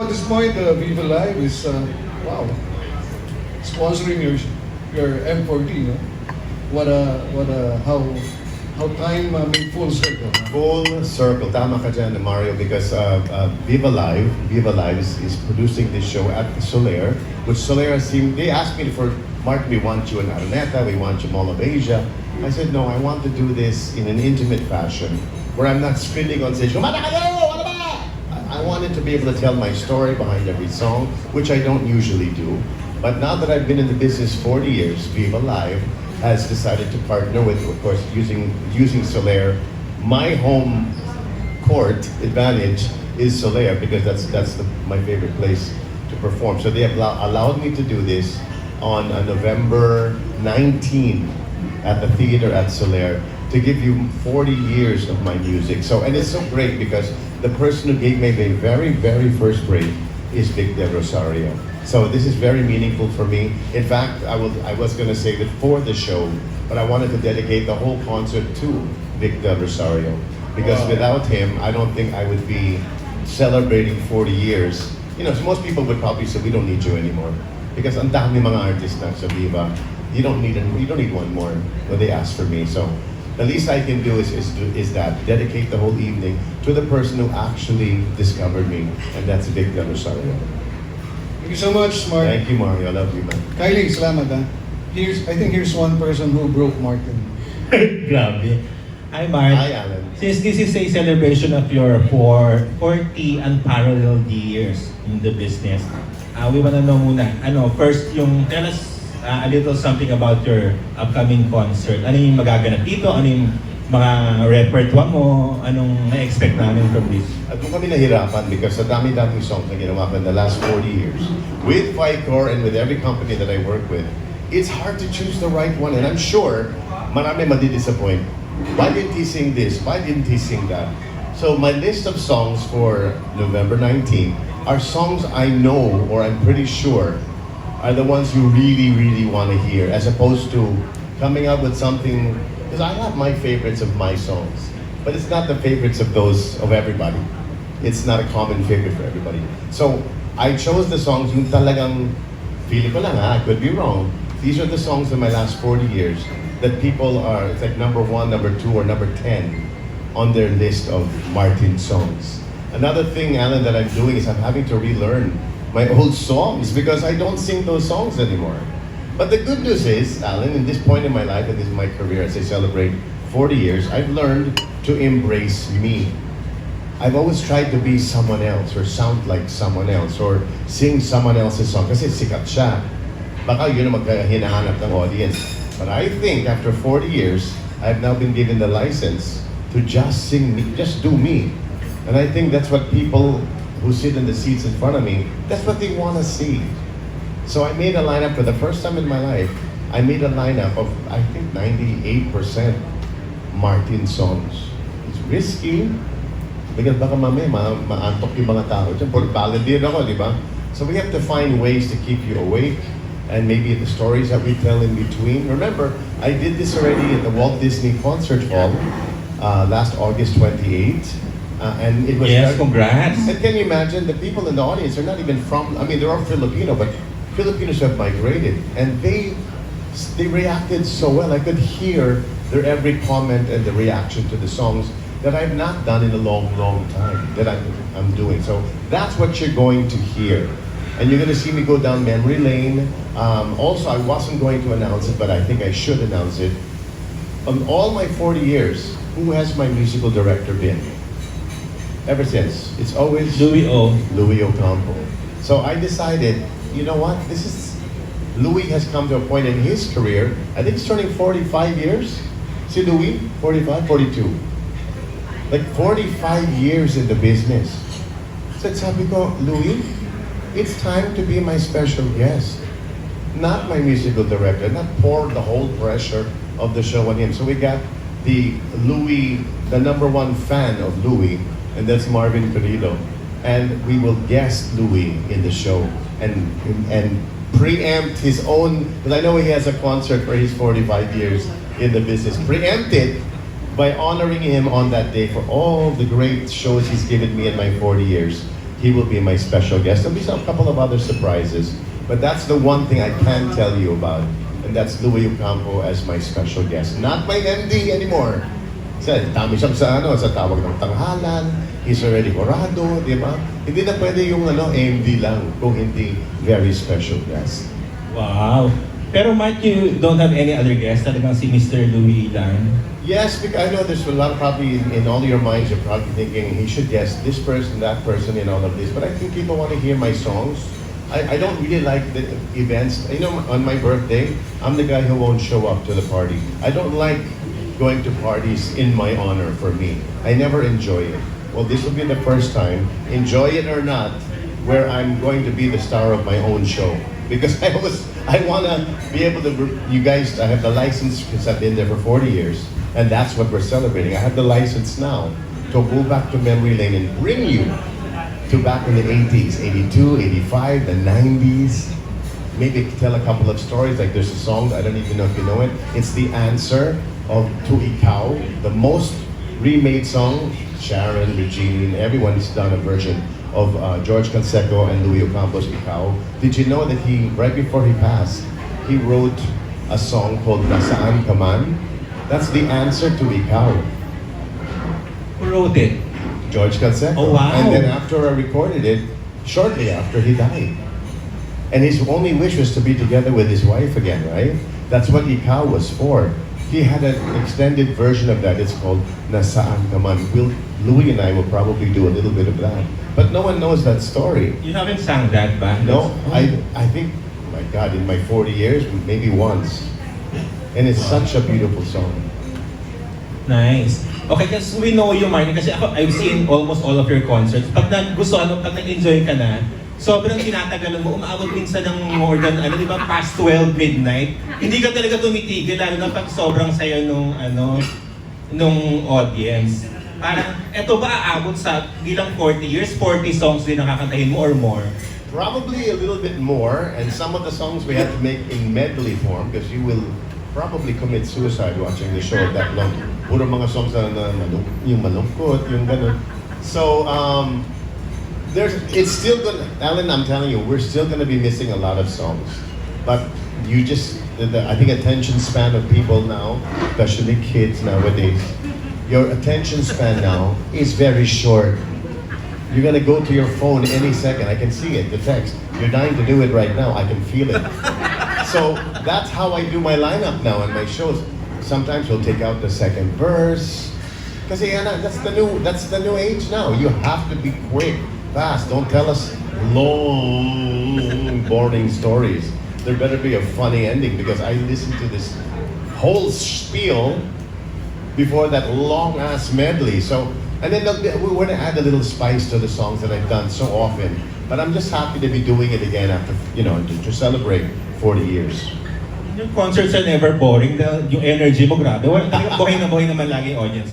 At this point, Viva Live is wow, sponsoring your M4D. No? How time made full circle. Full circle. Tama ka dyan, Mario, because Viva Live is producing this show at Solaire, which Solaire they asked me for, Mark, we want you in Araneta, we want you Mall of Asia. I said, no, I want to do this in an intimate fashion, where I'm not screaming on stage, "Kumanta kayo! Ano ba?" I wanted to be able to tell my story behind every song, which I don't usually do. But now that I've been in the business 40 years, Viva Live has decided to partner with, of course, using Solaire. My home court advantage is Solaire because that's my favorite place to perform. So they have allowed me to do this on November 19 at the theater at Solaire to give you 40 years of my music. So, and it's so great because the person who gave me the very, very first break is Vic Del Rosario. So this is very meaningful for me. In fact, I was going to save it for the show, but I wanted to dedicate the whole concert to Vic Del Rosario. Because without him, I don't think I would be celebrating 40 years. You know, so most people would probably say, we don't need you anymore. Because ang dami mga artists na sa Viva, you don't need one more when they ask for me. So the least I can do is that, dedicate the whole evening to the person who actually discovered me, and that's Vic Del Rosario. Thank you so much, Mark. Thank you, Mario. I love you, man. Kylie, salamat ha. I think here's one person who broke Martin. Grabe. Hi, Mark. Hi, Alan. Since this is a celebration of your 40 unparalleled years in the business, we wanna know muna, first tell us a little something about your upcoming concert. Ano yung magaganap dito? Ano yung mga repertoire mo? Anong na-expect namin from this? At kung kami nahirapan because sa dami-daming songs na ginawa ko in the last 40 years, with Vicor and with every company that I work with, it's hard to choose the right one. And I'm sure marami madi-disappoint. Why didn't he sing this? Why didn't he sing that? So my list of songs for November 19 are songs I know or I'm pretty sure are the ones you really, really want to hear, as opposed to coming up with something, because I have my favorites of my songs, but it's not the favorites of those of everybody. It's not a common favorite for everybody. So I chose the songs yung talagang, feeling ko lang I could be wrong. These are the songs in my last 40 years that people are, it's like number 1, number 2, or number 10 on their list of Martin songs. Another thing, Alan, that I'm doing is I'm having to relearn my old songs because I don't sing those songs anymore. But the good news is, Alan, in this point in my life and this is my career as I celebrate 40 years, I've learned to embrace me. I've always tried to be someone else or sound like someone else or sing someone else's song kasi sikat siya. Baka yun ang hinahanap ng audience. But I think after 40 years, I've now been given the license to just sing me, just do me. And I think that's what people who sit in the seats in front of me, that's what they want to see. So I made a lineup for the first time in my life. I made a lineup of, I think, 98% Martin songs. It's risky, because baka mamaya maantok yung mga tao dyan. Puro ballad din ako, di ba? So we have to find ways to keep you awake, and maybe the stories that we tell in between. Remember, I did this already at the Walt Disney Concert Hall last August 28. And it was congrats. And can you imagine, the people in the audience are not even from, I mean, they're all Filipino, but Filipinos have migrated. And they reacted so well. I could hear their every comment and the reaction to the songs that I've not done in a long, long time, that I'm doing. So that's what you're going to hear. And you're going to see me go down memory lane. Also, I wasn't going to announce it, but I think I should announce it. On all my 40 years, who has my musical director been? Ever since. It's always Louis Ocampo. So I decided, you know what, Louis has come to a point in his career, I think he's turning 45 years. Si Louis, 45, 42. Like 45 years in the business. So sabi ko, Louis, it's time to be my special guest. Not my musical director, not pour the whole pressure of the show on him. So we got the Louis, the #1 fan of Louis, and that's Marvin Perrido. And we will guest Louis in the show and preempt his own, because I know he has a concert for his 45 years in the business. Preempt it by honoring him on that day for all the great shows he's given me in my 40 years. he will be my special guest. There'll be a couple of other surprises, but that's the one thing I can tell you about, and that's Louis Ocampo as my special guest. Not my MD anymore. Dami siya sa tawag ng tanghalan, he's already horado, di ba? Hindi na pwede yung MD lang kung hindi very special guest. Wow. Pero Mike, you don't have any other guests? Talagang si Mr. Louis lang? Yes, because I know there's a lot probably in all your minds, you're probably thinking he should guest this person, that person, and all of this. But I think people want to hear my songs. I don't really like the events. You know, on my birthday, I'm the guy who won't show up to the party. I don't like going to parties in my honor for me. I never enjoy it. Well, this will be the first time, enjoy it or not, where I'm going to be the star of my own show. Because I want to be able to, you guys, I have the license because I've been there for 40 years. And that's what we're celebrating. I have the license now to go back to memory lane and bring you to back in the 80s, 82, 85, the 90s. Maybe tell a couple of stories, like there's a song, I don't even know if you know it. It's the answer of To Ikaw, the most remade song. Sharon, Regine, everyone's done a version of George Canseco and Louis Ocampo's Ikaw. Did you know that right before he passed, he wrote a song called Nasaan Ka Man? That's the answer to Ikaw. Who wrote it? George Canseco. Oh, wow. And then after I recorded it, shortly after he died. And his only wish was to be together with his wife again, right? That's what Ikaw was for. He had an extended version of that. It's called Nasaan Ka Man. Louis and I will probably do a little bit of that. But no one knows that story. You haven't sang that ba? No, I think, my God, in my 40 years, maybe once. And it's such a beautiful song. Nice. Okay, kasi we know you, Marnie, kasi ako, I've seen almost all of your concerts. Pag nag-enjoy ka na, sobrang tinatagalan mo, umaabot minsan ng more than, di ba, past 12 midnight. Hindi ka talaga tumitigil, lalo na pag sobrang sayo nung audience. Parang, eto ba aabot sa bilang 40 years, 40 songs din nakakantahin mo or more? Probably a little bit more, and some of the songs we had to make in medley form, because you will probably commit suicide watching the show that long. Puro mga songs na yung malungkot, yung ganun. So, it's still gonna, Alan, I'm telling you, we're still gonna be missing a lot of songs. But I think attention span of people now, especially kids nowadays, your attention span now is very short. You're gonna go to your phone any second. I can see it, the text. You're dying to do it right now. I can feel it. So that's how I do my lineup now on my shows. Sometimes we'll take out the second verse. Kasi that's the new age now. You have to be quick, fast. Don't tell us long, boring stories. There better be a funny ending, because I listened to this whole spiel before that long ass medley. So, and then we want to add a little spice to the songs that I've done so often. But I'm just happy to be doing it again after, to celebrate 40 years. Yung concerts are never boring, yung energy mo grabe. Talagang buhay na buhay naman lagi yung audience.